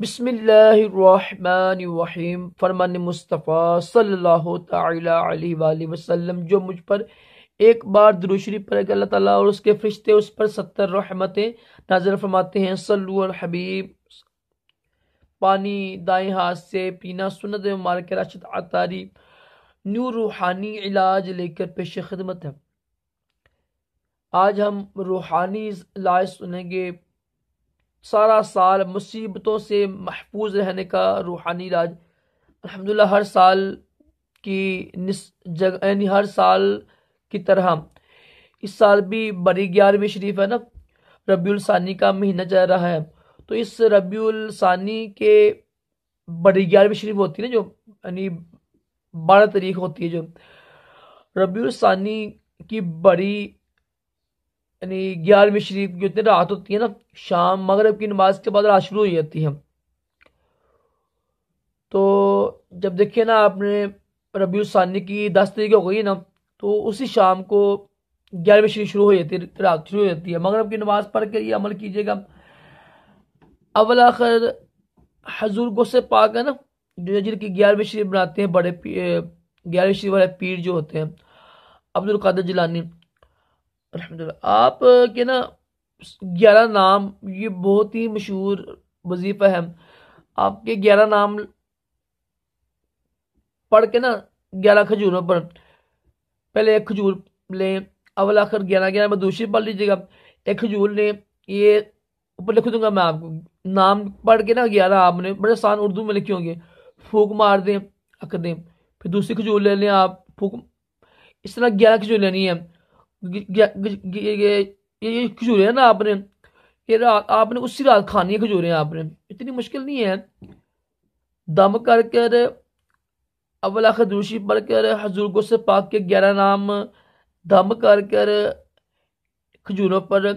بسم اللہ الرحمن الرحیم، فرمان مصطفیٰ صلی اللہ تعالی علیہ وآلہ وسلم جو مجھ پر ایک بار درود شریف پڑھے گا، اللہ تعالیٰ اور اس کے فرشتے اس پر 70 رحمتیں نازل فرماتے ہیں۔ صلو علی الحبیب۔ پانی دائیں ہاتھ سے پینا سنت مبارک راشد عطاری نیو روحانی علاج لے کر پیش خدمت ہے۔ آج ہم روحانی علاج سنیں گے، سارا سال مصیبتوں سے محفوظ رہنے کا روحانی علاج۔ الحمدللہ ہر سال کی یعنی ہر سال کی طرح اس سال بھی بڑی 11ویں شریف ہے نا، ربیع الثانی کا مہینہ چل رہا ہے، تو اس ربیع الثانی کے بڑی 11ویں شریف ہوتی ہے نا، جو یعنی 12 تاریخ ہوتی ہے، جو ربیع الثانی کی بڑی یعنی 11ویں شریف کی اتنی رات ہوتی ہے نا، شام مغرب کی نماز کے بعد رات شروع ہو جاتی ہے۔ تو جب دیکھیں نا آپ نے ربیع الثانی کی 10 تاریخ ہو گئی نا، تو اسی شام کو 11ویں شریف شروع ہو جاتی ہے، رات شروع ہو جاتی ہے۔ مغرب کی نماز پڑھ کے یہ عمل کیجیے گا۔ اول آخر حضور غوث پاک ہے نا، جو جن کی 11ویں شریف بناتے ہیں، بڑے 11ویں شریف والے پیر جو ہوتے ہیں، عبد القادر جیلانی الحمدللہ، آپ کے نا 11 نام، یہ بہت ہی مشہور وظیفہ ہے۔ آپ کے 11 نام پڑھ کے نا 11 کھجوروں پر پہلے ایک کھجور لیں، اول آخر 11 میں دوسری پڑھ لیجیے گا، ایک کھجور لیں، یہ اوپر لکھ دوں گا میں آپ کو، نام پڑھ کے نا 11 آپ نے بڑے آسان اردو میں لکھے ہوں گے، پھونک مار دیں، رکھ دیں، پھر دوسری کھجور لے لیں آپ، پھونک، اس طرح 11 کھجور لینی ہے۔ یہ کھجوریں ہیں نا آپ نے، یہ رات آپ نے اسی رات کھانی ہے کھجوریں، آپ نے اتنی مشکل نہیں ہے۔ دم کر کر اول آخر درود شریف پڑھ کر حضور غوث پاک کے 11 نام دم کر کر کھجوروں پر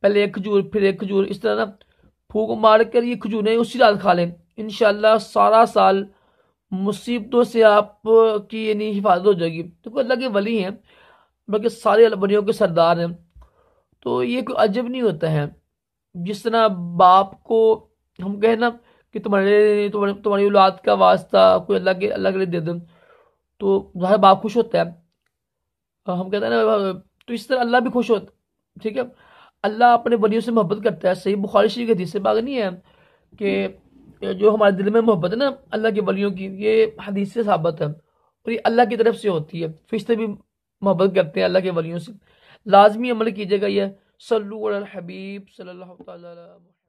پہلے ایک کھجور پھر ایک کھجور، اس طرح نا پھونک مار کر یہ کھجوریں اسی رات کھا لیں، انشاءاللہ سارا سال مصیبتوں سے آپ کی یعنی حفاظت ہو جائے گی۔ تو اللہ کے ولی ہیں، بلکہ سارے ولیوں کے سردار ہیں، تو یہ کوئی عجب نہیں ہوتا ہے۔ جس طرح باپ کو ہم کہیں نا کہ تمہاری اولاد کا واسطہ کوئی اللہ کے لیے دے دیں، تو ظاہر باپ خوش ہوتا ہے، ہم کہتے ہیں نا، تو اس طرح اللہ بھی خوش ہوتا ہے، ٹھیک ہے۔ اللہ اپنے ولیوں سے محبت کرتا ہے، صحیح بخاری شریف کی حدیث سے بات نہیں ہے کہ جو ہمارے دل میں محبت ہے نا اللہ کے ولیوں کی، یہ حدیث سے ثابت ہے، اور یہ اللہ کی طرف سے ہوتی ہے۔ فرشتے بھی محبت کرتے ہیں اللہ کے ولیوں سے، لازمی عمل کیجیے گا یہ۔ صلو علی الحبیب صلی اللہ تعالی علیہ وسلم۔